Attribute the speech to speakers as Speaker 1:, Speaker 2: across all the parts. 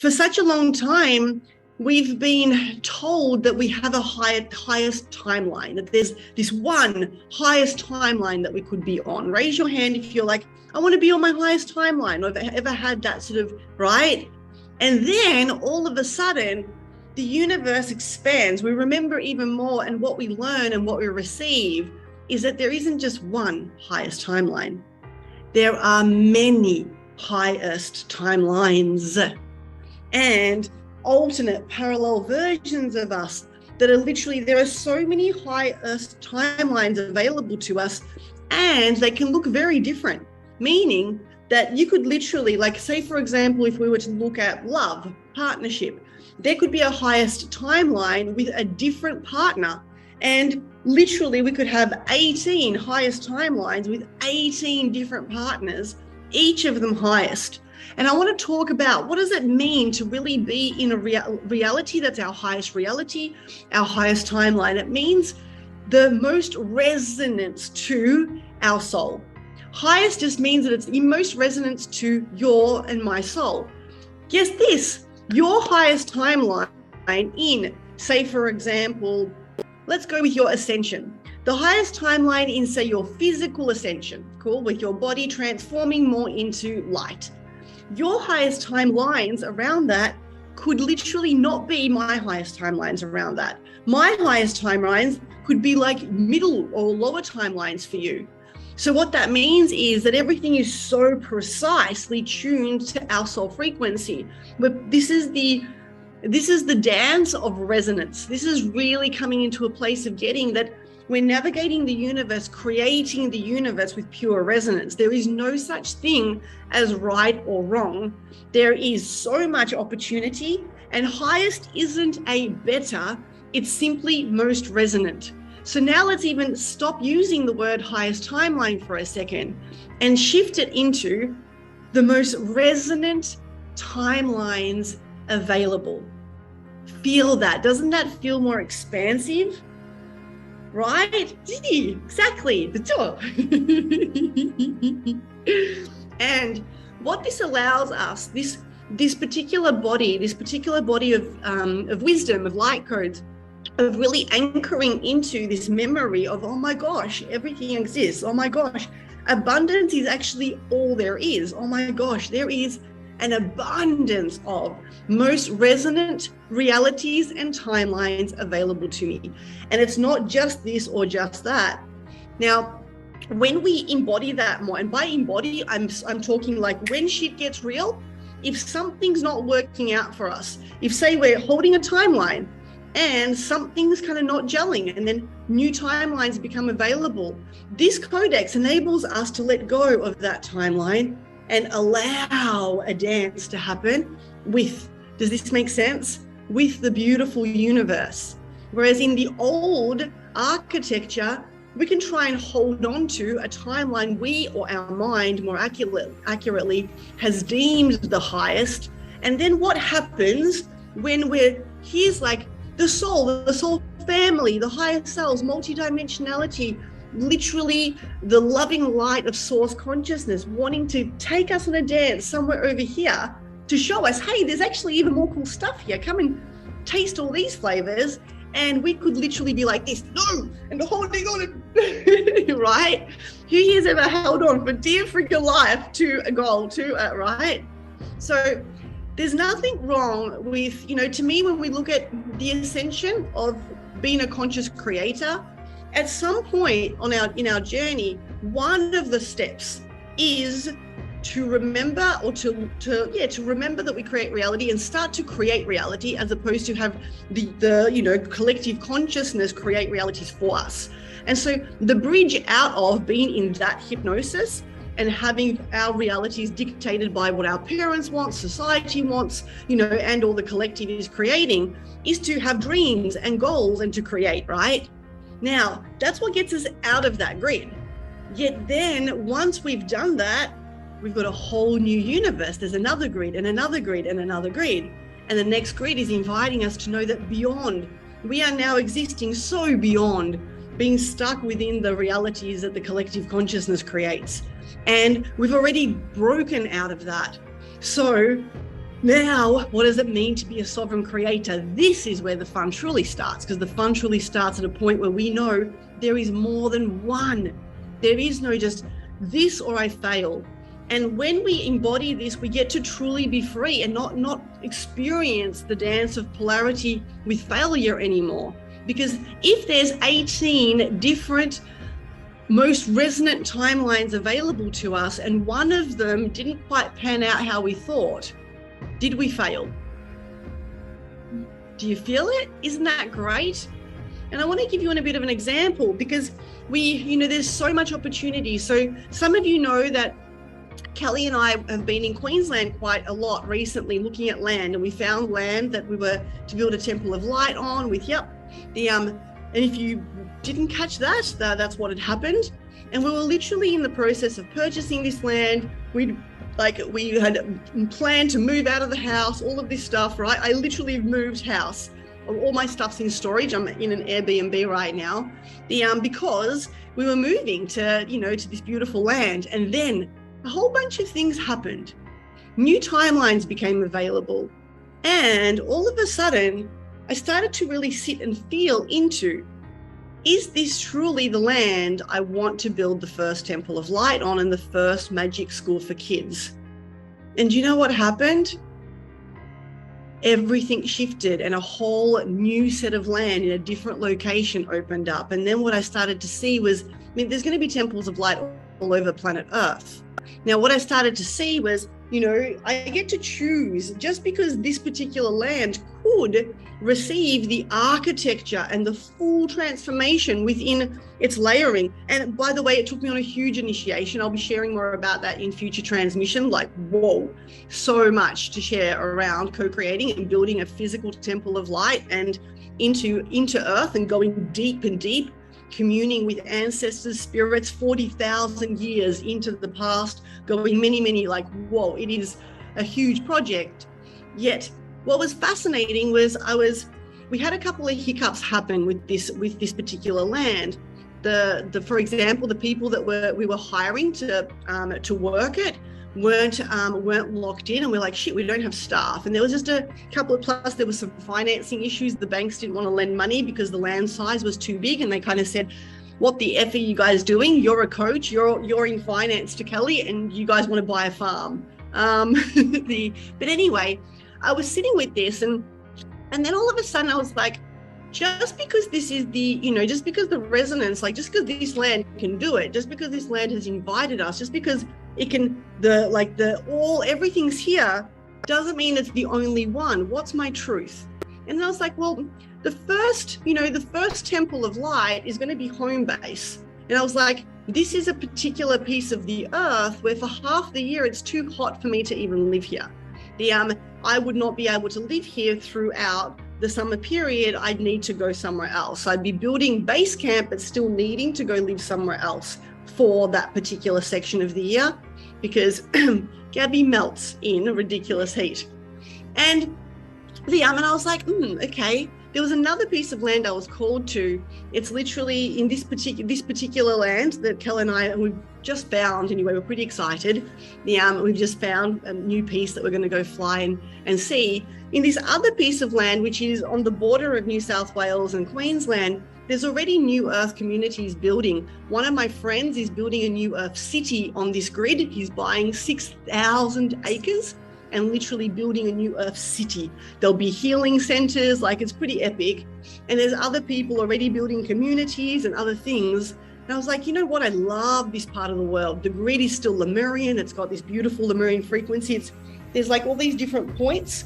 Speaker 1: for such a long time, we've been told that we have a highest timeline, that there's this one highest timeline that we could be on. Raise your hand if you're like, I want to be on my highest timeline, or have ever had that sort of, right? And then all of a sudden, the universe expands. We remember even more, and what we learn and what we receive is that there isn't just one highest timeline. There are many highest timelines and alternate parallel versions of us that are literally, there are so many highest timelines available to us, and they can look very different, meaning that you could literally, like, say, for example, if we were to look at love, partnership, there could be a highest timeline with a different partner. And literally we could have 18 highest timelines with 18 different partners, each of them highest. And I want to talk about, what does it mean to really be in a reality that's our highest reality, our highest timeline? It means the most resonance to our soul. Highest just means that it's the most resonance to your and my soul. Guess this, your highest timeline in, say, for example, let's go with your ascension. The highest timeline in, say, your physical ascension, cool, with your body transforming more into light. Your highest timelines around that could literally not be my highest timelines around that. My highest timelines could be like middle or lower timelines for you. So what that means is that everything is so precisely tuned to our soul frequency. But this is the dance of resonance. This is really coming into a place of getting that we're navigating the universe, creating the universe with pure resonance. There is no such thing as right or wrong. There is so much opportunity, and highest isn't a better, it's simply most resonant. So now let's even stop using the word highest timeline for a second and shift it into the most resonant timelines available. Feel that. Doesn't that feel more expansive? Right? Exactly. The door. And what this allows us, this particular body of wisdom, of light codes, of really anchoring into this memory of, oh my gosh, everything exists. Oh my gosh, abundance is actually all there is. Oh my gosh, there is an abundance of most resonant realities and timelines available to me. And it's not just this or just that. Now, when we embody that more, and by embody, I'm talking like when shit gets real, if something's not working out for us, if say we're holding a timeline and something's kind of not gelling, and then new timelines become available, this codex enables us to let go of that timeline and allow a dance to happen with, does this make sense? With the beautiful universe. Whereas in the old architecture, we can try and hold on to a timeline we, or our mind more accurately, has deemed the highest. And then what happens when here's like the soul family, the higher selves, multidimensionality, literally the loving light of source consciousness wanting to take us on a dance somewhere over here to show us, hey, there's actually even more cool stuff here. Come and taste all these flavors. And we could literally be like this, no, and holding on, right? Who here's ever held on for dear freaking life to a goal, right? So there's nothing wrong with, to me, when we look at the ascension of being a conscious creator, at some point in our journey, one of the steps is to remember, or to remember that we create reality and start to create reality, as opposed to have the collective consciousness create realities for us. And so the bridge out of being in that hypnosis and having our realities dictated by what our parents want, society wants, and all the collective is creating, is to have dreams and goals and to create, right? Now, that's what gets us out of that grid. Yet then, once we've done that, we've got a whole new universe. There's another grid and another grid and another grid. And the next grid is inviting us to know that beyond, we are now existing so beyond being stuck within the realities that the collective consciousness creates. And we've already broken out of that. So Now, what does it mean to be a sovereign creator? This is where the fun truly starts, because the fun truly starts at a point where we know there is more than one. There is no just this or I fail. And when we embody this, we get to truly be free and not experience the dance of polarity with failure anymore. Because if there's 18 different most resonant timelines available to us, and one of them didn't quite pan out how we thought, did we fail? Do you feel it? Isn't that great? And I want to give you a bit of an example, because there's so much opportunity. So some of you know that Kelly and I have been in Queensland quite a lot recently looking at land, and we found land that we were to build a temple of light on with, and if you didn't catch that, that's what had happened. And we were literally in the process of purchasing this land. We had planned to move out of the house, all of this stuff, right? I literally moved house. All my stuff's in storage. I'm in an Airbnb right now, because we were moving to this beautiful land. And then a whole bunch of things happened. New timelines became available. And all of a sudden, I started to really sit and feel into, is this truly the land I want to build the first temple of light on and the first magic school for kids? And you know what happened? Everything shifted and a whole new set of land in a different location opened up. And then what I started to see was, there's going to be temples of light all over planet Earth. Now, what I started to see was, I get to choose, just because this particular land could receive the architecture and the full transformation within its layering. And by the way, it took me on a huge initiation. I'll be sharing more about that in future transmission. Whoa, so much to share around co-creating and building a physical temple of light and into Earth and going deep and deep, communing with ancestors, spirits, 40,000 years into the past, going many, whoa, it is a huge project. Yet what was fascinating was we had a couple of hiccups happen with this particular land. For example, the people that we were hiring to work it weren't locked in, and we're like, shit, we don't have staff. And there was just a couple of, plus there was some financing issues. The banks didn't want to lend money because the land size was too big, and they kind of said, what the F are you guys doing? You're a coach, you're in finance to Kelly, and you guys want to buy a farm. But anyway, I was sitting with this, and then all of a sudden I was like, just because this is just because the resonance, just because this land can do it, just because this land has invited us, just because it can, everything's here, doesn't mean it's the only one. What's my truth? And I was like, well, the first temple of light is going to be home base. And I was like, this is a particular piece of the earth where for half the year it's too hot for me to even live here. I would not be able to live here throughout the summer period. I'd need to go somewhere else. I'd be building base camp, but still needing to go live somewhere else for that particular section of the year, because Gabby melts in a ridiculous heat. And I was like, okay. There was another piece of land I was called to. It's literally in this particular land that Kel and we've just found. Anyway, we're pretty excited. We've just found a new piece that we're going to go fly and see. In this other piece of land, which is on the border of New South Wales and Queensland, there's already New Earth communities building. One of my friends is building a New Earth city on this grid. He's buying 6,000 acres and literally building a New Earth city. There'll be healing centers, it's pretty epic. And there's other people already building communities and other things. And I was like, you know what? I love this part of the world. The grid is still Lemurian. It's got this beautiful Lemurian frequency. There's all these different points,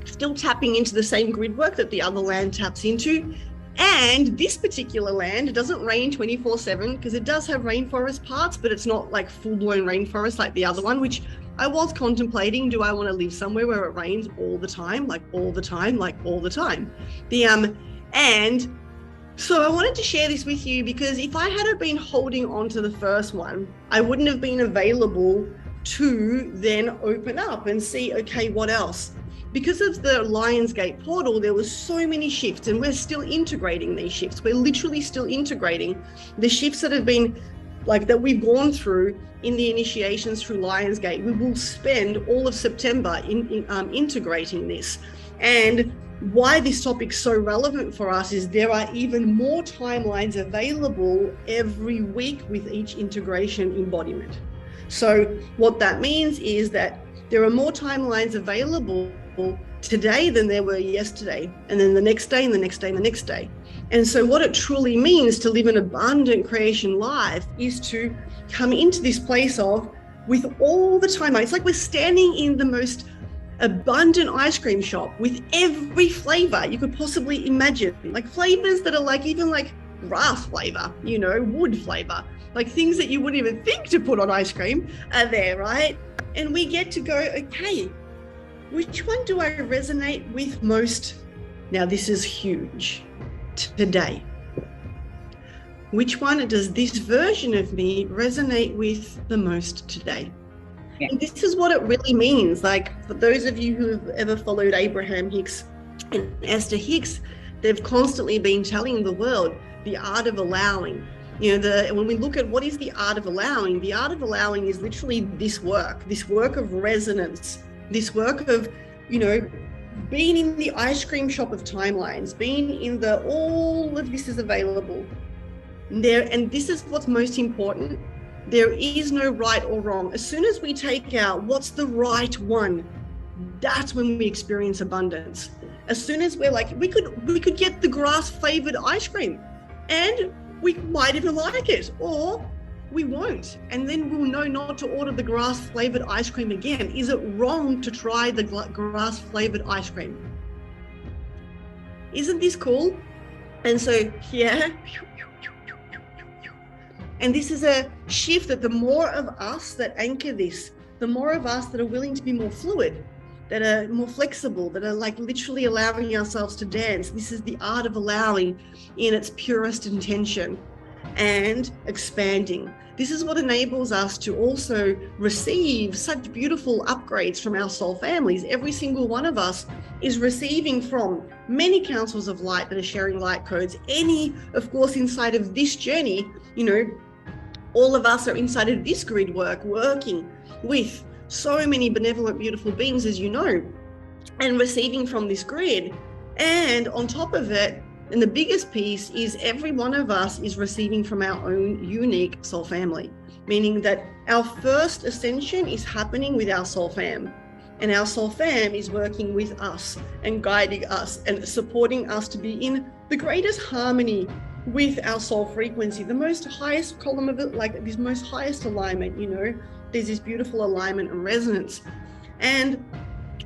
Speaker 1: still tapping into the same grid work that the other land taps into. And this particular land, it doesn't rain 24/7 because it does have rainforest parts, but it's not full-blown rainforest like the other one, which I was contemplating. Do I want to live somewhere where it rains all the time, all the time? And so I wanted to share this with you, because if I had been holding on to the first one, I wouldn't have been available to then open up and see, okay, what else? Because of the Lionsgate portal, there was so many shifts, and we're still integrating these shifts. We're literally still integrating the shifts that have been like that we've gone through in the initiations through Lionsgate. We will spend all of September integrating this. And why this topic's so relevant for us is there are even more timelines available every week with each integration embodiment. So what that means is that there are more timelines available today than there were yesterday, and then the next day and the next day and the next day. And so what it truly means to live an abundant creation life is to come into this place of, with all the timelines, it's like we're standing in the most abundant ice cream shop with every flavor you could possibly imagine, like flavors that are like even like grass flavor, you know, wood flavor, like things that you wouldn't even think to put on ice cream are there, right? And we get to go, okay, which one do I resonate with most? Now this is huge. Today, which one does this version of me resonate with the most today? Yeah. And this is what it really means. Like, for those of you who have ever followed Abraham Hicks and Esther Hicks, they've constantly been telling the world the art of allowing. You know, when we look at what is the art of allowing is literally this work of resonance, this work of, you know, being in the ice cream shop of timelines, being in the, all of this is available there. And this is what's most important. There is no right or wrong. As soon as we take out what's the right one, that's when we experience abundance. As soon as we're like, we could get the grass flavored ice cream and we might even like it, or we won't. And then we'll know not to order the grass flavored ice cream again. Is it wrong to try the grass flavored ice cream? Isn't this cool? And so here, and this is a shift that the more of us that anchor this, the more of us that are willing to be more fluid, that are more flexible, that are like literally allowing ourselves to dance. This is the art of allowing in its purest intention and expanding. This is what enables us to also receive such beautiful upgrades from our soul families. Every single one of us is receiving from many councils of light that are sharing light codes. Any, of course, inside of this journey, you know, all of us are inside of this grid work, working with so many benevolent, beautiful beings, as you know, and receiving from this grid. And on top of it, and the biggest piece is every one of us is receiving from our own unique soul family, meaning that our first ascension is happening with our soul fam, and our soul fam is working with us and guiding us and supporting us to be in the greatest harmony with our soul frequency, the most highest column of it, like this most highest alignment, you know, there's this beautiful alignment and resonance. And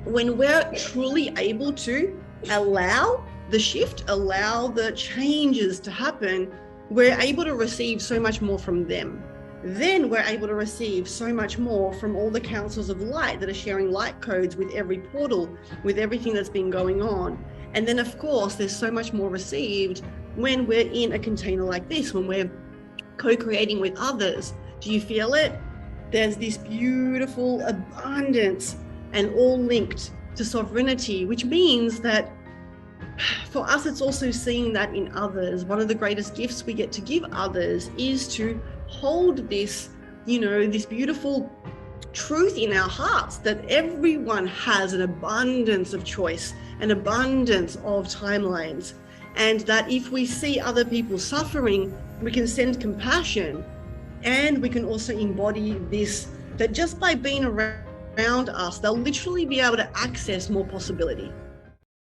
Speaker 1: when we're truly able to allow the shift, allow the changes to happen, we're able to receive so much more from them. Then we're able to receive so much more from all the councils of light that are sharing light codes with every portal, with everything that's been going on. And then of course, there's so much more received when we're in a container like this, when we're co-creating with others. Do you feel it? There's this beautiful abundance and all linked to sovereignty, which means that for us, it's also seeing that in others. One of the greatest gifts we get to give others is to hold this, you know, this beautiful truth in our hearts that everyone has an abundance of choice, an abundance of timelines. And that if we see other people suffering, we can send compassion, and we can also embody this, that just by being around us, they'll literally be able to access more possibility.